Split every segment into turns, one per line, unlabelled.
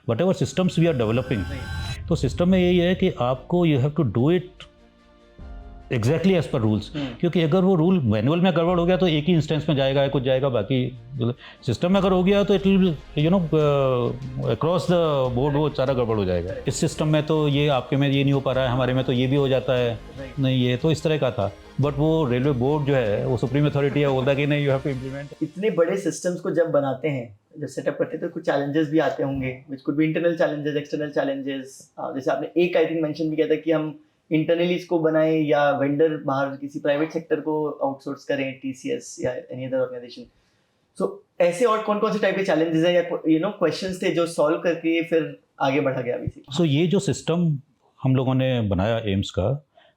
What ever systems we are developing, तो system में यही है कि आपको you have to do it exactly as per rules, क्योंकि अगर वो रूल मैनुअल में गड़बड़ हो गया तो एक ही इंस्टेंस में जाएगा, कुछ जाएगा, बाकी सिस्टम में अगर हो गया तो it will you know across the board वो सारा गड़बड़ हो जाएगा। इस सिस्टम में तो ये आपके में ये नहीं हो पा रहा है, हमारे में तो ये भी हो जाता है, नहीं ये तो इस तरह का था। बट वो रेलवे बोर्ड जो है वो सुप्रीम अथॉरिटी है, बोलता कि नहीं यू हैव टू इम्प्लीमेंट।
इतने बड़े सिस्टम्स को जब बनाते हैं, जब सेटअप करते हैं, तो कुछ चैलेंजेस भी आते होंगे, which could be internal challenges, external challenges. जैसे आपने एक आई थिंक मेंशन भी किया था कि हम इंटरनली इसको बनाएं या वेंडर बाहर किसी प्राइवेट सेक्टर को आउटसोर्स करें, टीसीएस या एनी अदर ऑर्गेनाइजेशन। सो ऐसे और कौन कौन से टाइप के चैलेंजेस हैं या यू नो क्वेश्चंस थे जो सॉल्व करके फिर आगे बढ़ा गया बेसिकली?
सो ये जो सिस्टम हम लोगों ने बनाया एम्स का,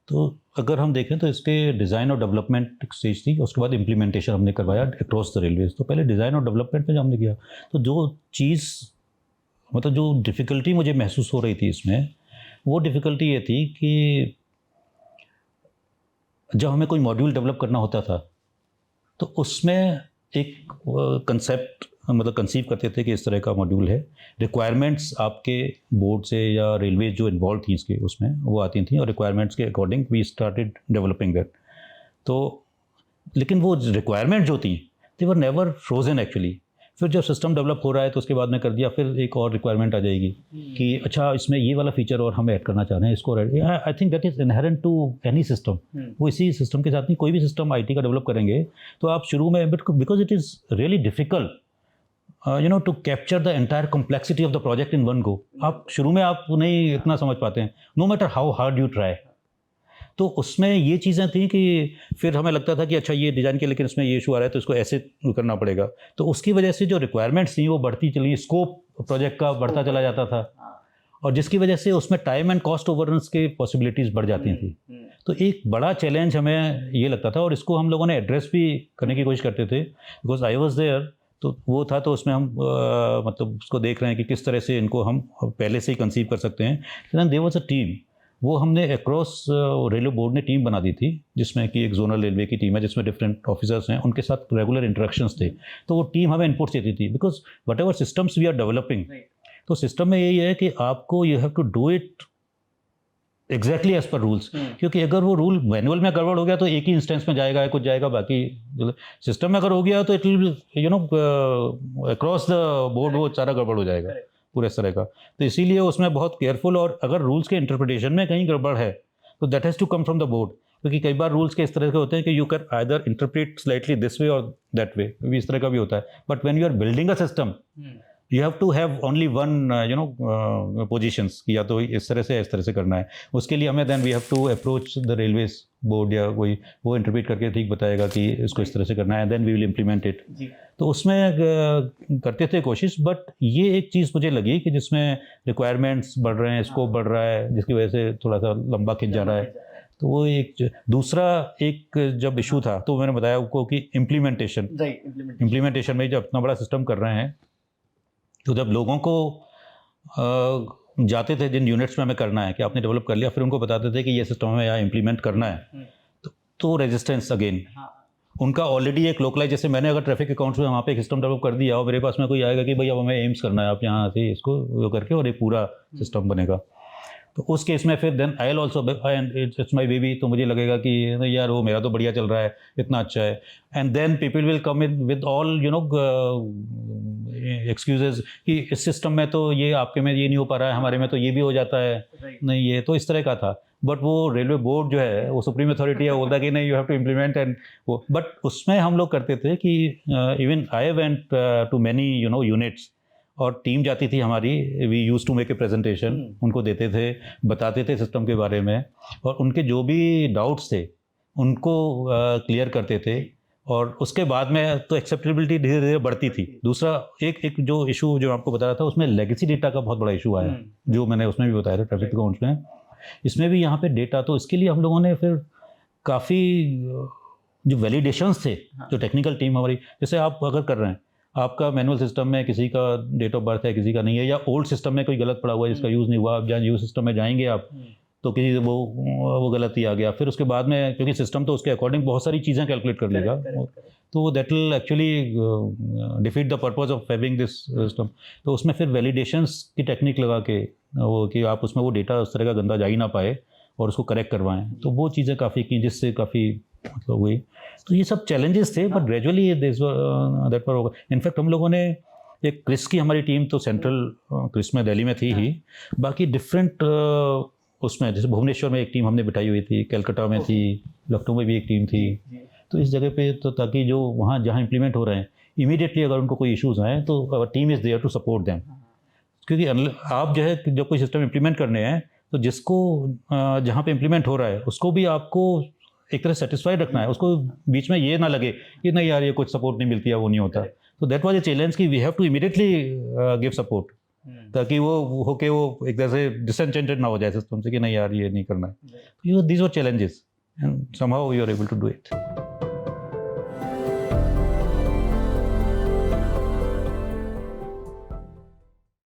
तो अगर हम देखें तो इसके डिज़ाइन और डेवलपमेंट स्टेज थी, उसके बाद इम्प्लीमेंटेशन हमने करवाया अक्रॉस द रेलवेज। तो पहले डिज़ाइन और डेवलपमेंट में जो हमने किया, तो जो चीज़ मतलब जो डिफ़िकल्टी मुझे महसूस हो रही थी इसमें, वो डिफ़िकल्टी ये थी कि जब हमें कोई मॉड्यूल डेवलप करना होता था तो उसमें एक कंसेप्ट मतलब कंसीव करते थे कि इस तरह का मॉड्यूल है, रिक्वायरमेंट्स आपके बोर्ड से या रेलवे जो इन्वॉल्व थी इसके उसमें वो आती थी, और रिक्वायरमेंट्स के according we started developing that. तो लेकिन वो रिक्वायरमेंट जो थी they were never frozen actually. फिर जब सिस्टम डेवलप हो रहा है तो उसके बाद में कर दिया, फिर एक और रिक्वायरमेंट आ जाएगी कि अच्छा इसमें ये वाला फीचर और हम ऐड करना चाह रहे हैं, इसको I think that is inherent to any system. वो इसी सिस्टम के साथ नहीं, कोई भी सिस्टम आईटी का डेवलप करेंगे तो आप शुरू में because it is really difficult you know to capture the entire complexity of the project in one go. आप शुरू में आप नहीं इतना समझ पाते हैं, no matter how hard you try. तो उसमें ये चीज़ें थी कि फिर हमें लगता था कि अच्छा ये डिज़ाइन के लेकिन इसमें ये इशू आ रहा है तो इसको ऐसे करना पड़ेगा। तो उसकी वजह से जो रिक्वायरमेंट्स थी वो बढ़ती चली, स्कोप प्रोजेक्ट का बढ़ता चला जाता था, और जिसकी वजह से उसमें टाइम एंड कॉस्ट ओवररन्स की पॉसिबिलिटीज़ बढ़ जाती थी। तो एक बड़ा चैलेंज हमें ये लगता था, और इसको हम लोगों ने एड्रेस भी करने की कोशिश करते थे, बिकॉज आई वॉज देयर। तो वो था, तो उसमें हम मतलब उसको देख रहे हैं कि किस तरह से इनको हम पहले से ही कंसीव कर सकते हैं। Then there was a team, वो हमने अक्रॉस रेलवे बोर्ड ने टीम बना दी थी, जिसमें कि एक जोनल रेलवे की टीम है जिसमें डिफरेंट ऑफिसर्स हैं, उनके साथ रेगुलर इंटरेक्शंस थे। तो वो टीम हमें इनपुट्स देती थी, because whatever systems we are developing, तो सिस्टम में यही है कि आपको you have to do it exactly as per rules, क्योंकि अगर वो रूल मैनुअल में गड़बड़ हो गया तो एक ही इंस्टेंस में जाएगा, कुछ जाएगा, बाकी सिस्टम में अगर हो गया तो it will you know across the board वो सारा गड़बड़ हो जाएगा पूरे इस तरह का। तो इसीलिए उसमें बहुत केयरफुल, और अगर रूल्स के इंटरप्रिटेशन में कहीं गड़बड़ है तो that has to come from the board, क्योंकि कई बार रूल्स के इस तरह के होते हैं कि you can either interpret slightly this way और दैट वे, इस तरह का भी होता है। But when you are building a system you have to have only one you know positions, कि या तो इस तरह से करना है। उसके लिए हमें then we have to approach the railways board, या कोई वो इंटरप्रेट करके ठीक बताएगा कि इसको इस तरह से करना है, then we will implement it. तो उसमें करते थे कोशिश, बट ये एक चीज़ मुझे लगी कि जिसमें रिक्वायरमेंट्स बढ़ रहे हैं, स्कोप बढ़ रहा है, जिसकी वजह से थोड़ा सा लंबा खिंच जा रहा है। तो वो एक दूसरा एक जब इशू था, तो मैंने बताया आपको कि इम्प्लीमेंटेशन में जब इतना बड़ा सिस्टम कर रहे हैं, तो जब लोगों को जाते थे जिन यूनिट्स में हमें करना है कि आपने डेवलप कर लिया, फिर उनको बताते थे कि ये सिस्टम हमें यहाँ इम्प्लीमेंट करना है, तो रेजिस्टेंस अगेन उनका ऑलरेडी एक लोकलाइज, जैसे मैंने अगर ट्रैफिक अकाउंट्स में वहाँ पे एक सिस्टम डेवलप कर दिया और मेरे पास में कोई आएगा कि भाई अब हमें एम्स करना है, आप यहाँ से इसको वो करके और एक पूरा सिस्टम बनेगा, तो उस केस में फिर then I will also and it's my baby, तो मुझे लगेगा कि यार वो मेरा तो बढ़िया चल रहा है, इतना अच्छा है, and then people will come in with all you know excuses कि इस सिस्टम में तो ये आपके में ये नहीं हो पा रहा है, हमारे में तो ये भी हो जाता है, नहीं ये तो इस तरह का था। बट वो रेलवे बोर्ड जो है वो सुप्रीम अथॉरिटी है, बोलता है कि नहीं you have to implement, and वो बट उसमें हम लोग करते थे कि even I went to many you know units, और टीम जाती थी हमारी, we used to make a presentation, उनको देते थे, बताते थे सिस्टम के बारे में, और उनके जो भी डाउट्स थे उनको क्लियर करते थे, और उसके बाद में तो एक्सेप्टेबिलिटी धीरे धीरे बढ़ती थी। दूसरा एक जो इशू जो आपको बता रहा था, उसमें लेगेसी डेटा का बहुत बड़ा इशू आया, जो मैंने उसमें भी बताया था ट्रैफिक अकाउंट्स में, इसमें भी यहाँ पे डेटा, तो इसके लिए हम लोगों ने फिर काफ़ी जो वैलिडेशंस थे, जो टेक्निकल टीम हमारी, जैसे आप अगर कर रहे हैं, आपका मैनुअल सिस्टम में किसी का डेट ऑफ बर्थ है, किसी का नहीं है, या ओल्ड सिस्टम में कोई गलत पड़ा हुआ है जिसका यूज़ नहीं हुआ, आप जहाँ न्यू सिस्टम में जाएंगे आप, तो किसी से वो गलती आ गया, फिर उसके बाद में क्योंकि सिस्टम तो उसके अकॉर्डिंग बहुत सारी चीज़ें कैलकुलेट कर लेगा, तो that will actually defeat the purpose of having this system. तो उसमें फिर वैलिडेशंस की टेक्निक लगा के वो कि आप उसमें वो डेटा उस तरह का गंदा जा ही ना पाए और उसको करेक्ट करवाएं, तो वो चीज़ें काफ़ी की जिससे काफ़ी मतलब हुई। तो ये सब चैलेंजेस थे, बट ग्रेजुअली दैट पर होगा। इनफैक्ट हम लोगों ने एक क्रिस की हमारी टीम तो सेंट्रल क्रिस में दिल्ली में थी ही, बाकी डिफरेंट उसमें जैसे भुवनेश्वर में एक टीम हमने बिठाई हुई थी, कलकत्ता में थी, लखनऊ में भी एक टीम थी। तो इस जगह पे तो ताकि जो वहाँ जहाँ इम्प्लीमेंट हो रहे हैं इमीडिएटली अगर उनको कोई इश्यूज आए तो our team is there to support them. क्योंकि आप जो है जब कोई सिस्टम इम्प्लीमेंट करने हैं तो जिसको जहाँ पे इम्प्लीमेंट हो रहा है उसको भी आपको एक तरह सेटिस्फाइड रखना है, उसको बीच में ये ना लगे कि नहीं यार ये कुछ सपोर्ट नहीं मिलती है, वो नहीं होता। तो दैट वाज ए चैलेंज कि we have to immediately give support, ताकि वो हो के वो एक तरह से डिसएंचेंटेड ना हो जाए सिस्टम से कि नहीं यार ये नहीं करना है। These were challenges and somehow we are able to do it.